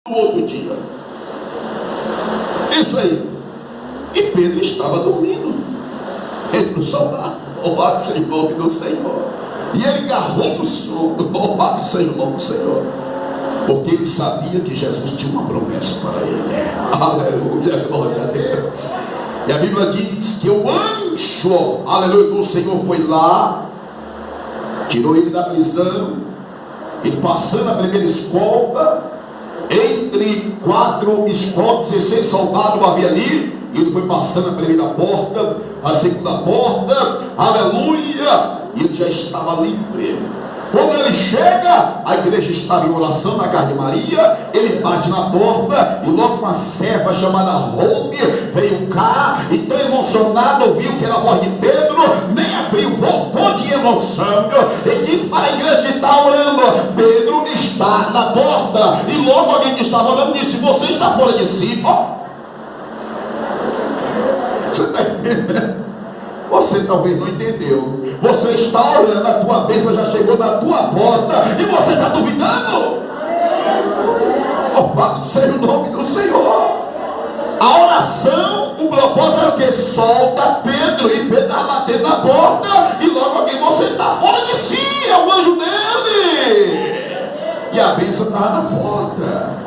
no outro dia. Isso aí. E Pedro estava dormindo. Ele não soldado. Louvado seja o nome do Senhor. E ele agarrou no sono. Louvado seja o nome do Senhor. Porque ele sabia que Jesus tinha uma promessa para ele. Aleluia, glória a Deus. E a Bíblia diz que o anjo, aleluia, do Senhor foi lá, tirou ele da prisão. Ele passando a primeira escolta, entre 4 escoltas e 6 soldados havia ali. Ele foi passando a primeira porta, a segunda porta, aleluia, e ele já estava livre. Quando ele chega, a igreja estava em oração na casa de Maria. Ele bate na porta e logo uma serva chamada Rode veio cá e tão emocionado ouviu que era a voz de Pedro, nem abriu, voltou de emoção e disse para a igreja que está orando: Pedro está na porta. E logo alguém que estava orando disse: você está fora de si. Você está entendendo? Você talvez não entendeu. Você está orando, a tua bênção já chegou na tua porta e você está duvidando. Louvado seja o nome do Senhor. A oração, o propósito era o que? Solta Pedro. E Pedro está batendo na porta e logo alguém: você está fora de si, é o anjo dele. E a bênção estava na porta.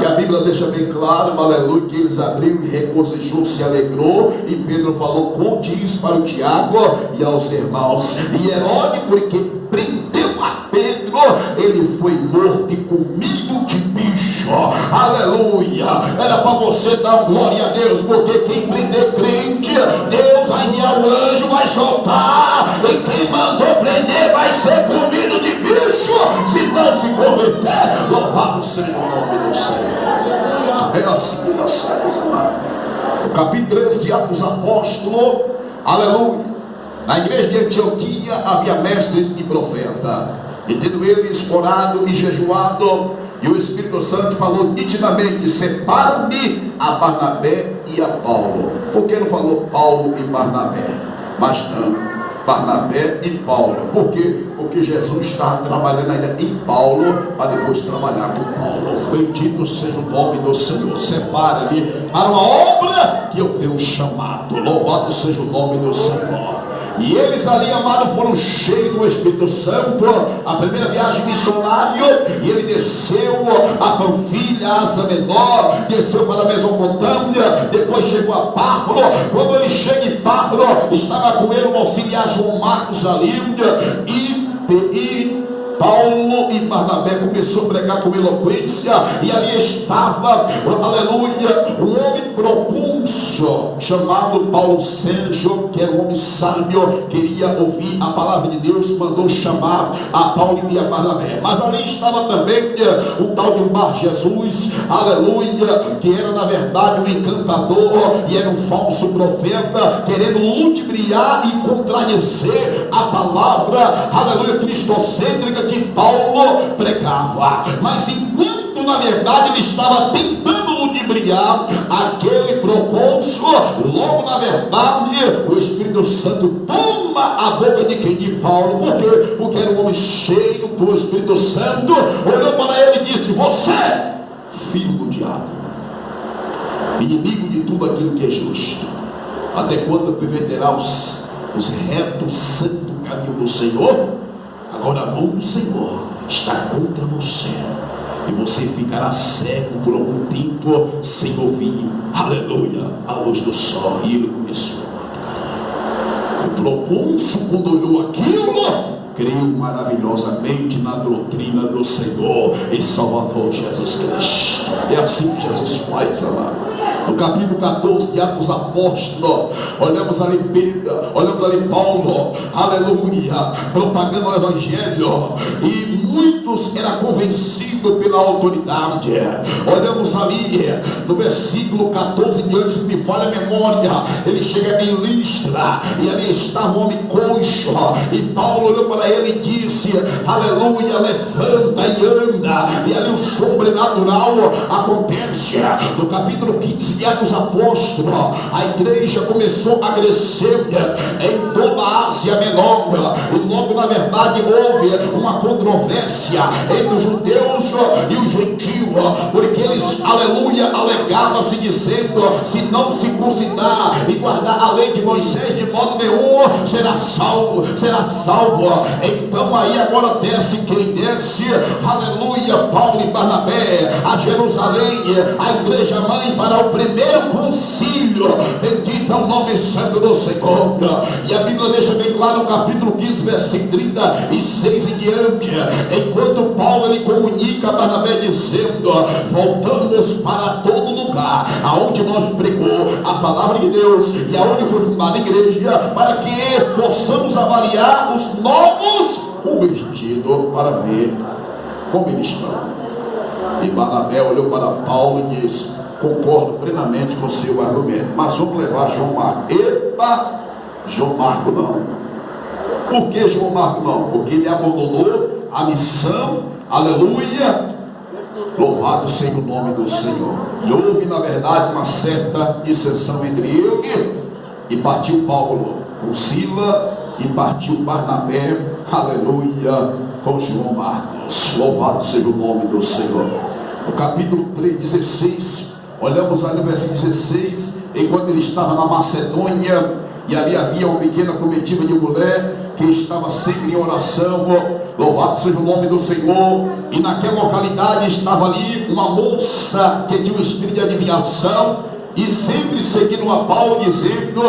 E a Bíblia deixa bem claro, aleluia, que eles abriram e regozijou, se alegrou. E Pedro falou: conte isso para o Tiago e aos irmãos. E Herodes, porque prendeu a Pedro, ele foi morto e comido de bicho. Aleluia. Era para você dar glória a Deus, porque quem prender crente, Deus vai enviar o anjo, vai soltar. E quem mandou prender vai ser comido de bicho, se não se converter. Louvado seja o nome do Senhor. É assim que nós somos, amado. No capítulo 3 de Atos dos Apóstolos, aleluia, na igreja de Antioquia havia mestres e profetas. E tendo eles orado e jejuado, e o Espírito Santo falou nitidamente: separa-me a Barnabé e a Paulo. Por que não falou Paulo e Barnabé? Mas não, Barnabé e Paulo. Por quê? Porque Jesus estava trabalhando ainda em Paulo, para depois trabalhar com Paulo. Bendito seja o nome do Senhor. Separa-me para uma obra que eu tenho chamado. Louvado seja o nome do Senhor. E eles ali, amado, foram cheios do Espírito Santo. A primeira viagem missionária, e ele desceu a Panfilha, a Ásia Menor, desceu para a Mesopotâmia, depois chegou a Páfaro. Quando ele chega em Páfaro, estava com ele o auxiliar João Marcos ali, e Paulo e Barnabé começou a pregar com eloquência, e ali estava, aleluia, um homem procônsul chamado Paulo Sérgio, que era um homem sábio, queria ouvir a palavra de Deus, mandou chamar a Paulo e a Barnabé. Mas ali estava também o tal de Bar Jesus, aleluia, que era na verdade um encantador e era um falso profeta, querendo ludibriar e contradizer a palavra, aleluia, cristocêntrica que Paulo pregava. Mas enquanto na verdade ele estava tentando ludibriar aquele procônsul, logo na verdade o Espírito Santo toma a boca de quem? De Paulo. Por quê? Porque era um homem cheio do Espírito Santo. Olhou para ele e disse: você, filho do diabo, inimigo de tudo aquilo que é justo, até quando perverterá os retos santos caminho do Senhor? Agora a mão do Senhor está contra você, e você ficará cego por algum tempo, sem ouvir, aleluia, a luz do sol. E ele começou a o procônsul, quando olhou aquilo, creu maravilhosamente na doutrina do Senhor e Salvador Jesus Cristo. É assim que Jesus faz, amado. No capítulo 14 de Atos dos Apóstolos, olhamos ali Pedro, olhamos ali Paulo, aleluia, propagando o Evangelho, e muitos eram convencidos pela autoridade. Olhamos ali no versículo 14 diante, se me falha a memória, ele chega em Listra, e ali estava um homem coxo, e Paulo olhou para ele e disse: aleluia, levanta e anda. E ali o sobrenatural acontece. No capítulo 15 auxiliar dos apóstolos, a igreja começou a crescer em toda a Ásia Menor, e logo na verdade houve uma controvérsia entre os judeus e os gentios, porque eles, aleluia, alegavam-se dizendo: se não se circuncidar e guardar a lei de Moisés, de modo nenhum será salvo, será salvo. Então aí agora desce quem desce, aleluia, Paulo e Barnabé a Jerusalém, a igreja mãe, para o primeiro concílio. Bendito é o nome santo do Senhor. E a Bíblia deixa bem claro no capítulo 15, versículo 36 em diante, enquanto Paulo ele comunica a Barnabé dizendo: voltamos para todo lugar aonde nós pregou a palavra de Deus e aonde foi fundada a igreja, para que possamos avaliar os novos convertidos para ver como eles estão. E Barnabé olhou para Paulo e disse: concordo plenamente com o seu argumento, mas vamos levar João Marcos. Epa, João Marcos não. Por que João Marcos não? Porque ele abandonou a missão, aleluia, louvado seja o nome do Senhor. E houve na verdade uma certa dissensão entre ele, e partiu Paulo com Sila, e partiu Barnabé, aleluia, com João Marcos. Louvado seja o nome do Senhor. No capítulo 3, 16, olhamos ali no versículo 16, enquanto ele estava na Macedônia, e ali havia uma pequena comitiva de mulher que estava sempre em oração, louvado seja o nome do Senhor. E naquela localidade estava ali uma moça que tinha um espírito de adivinhação, e sempre seguindo a Paulo, dizendo: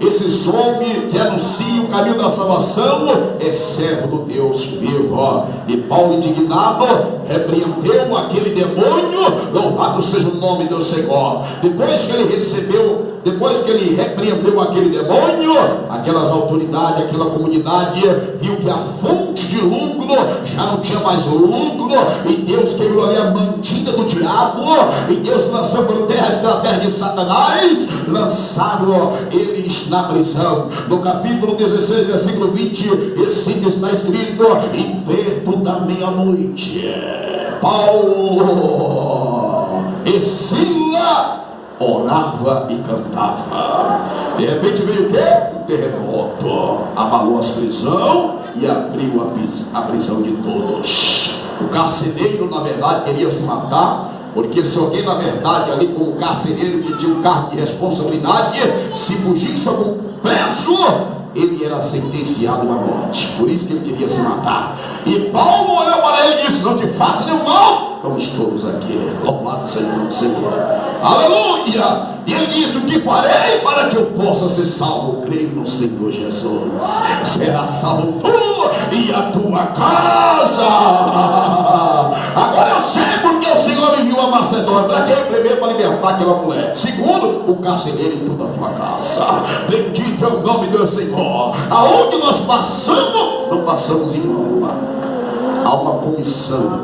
esses homens que anunciam o caminho da salvação é servo do Deus vivo. E Paulo, indignado, repreendeu aquele demônio, louvado seja o nome do Senhor. Depois que ele repreendeu aquele demônio, aquelas autoridades, aquela comunidade viu que a fonte de lucro já não tinha mais lucro, e Deus quebrou ali a mandinga do diabo, e Deus lançou por terra a estratégia de Satanás, lançaram eles na prisão. No capítulo 16, versículo 25 está escrito: em perto da meia-noite, Paulo e Sila orava e cantava. De repente veio o quê? Um terremoto, abalou as prisões e abriu a prisão de todos. O carcereiro na verdade queria se matar, porque se alguém na verdade ali como carcereiro que tinha um cargo de responsabilidade, se fugisse algum preso, ele era sentenciado à morte. Por isso que ele queria se matar. E Paulo olhou para ele e disse: não te faça nenhum mal, estamos todos aqui, louvado seja o Senhor, aleluia. E ele disse: o que farei para que eu possa ser salvo? Creio no Senhor Jesus, será salvo tu e a tua casa. Agora eu sei porque o Senhor me enviou a Macedônia. Para quê? Primeiro, para libertar aquela mulher. Segundo, o carcereiro em toda a tua casa. Bendito é o nome do Senhor. Aonde nós passamos, não passamos em vão. Há uma comissão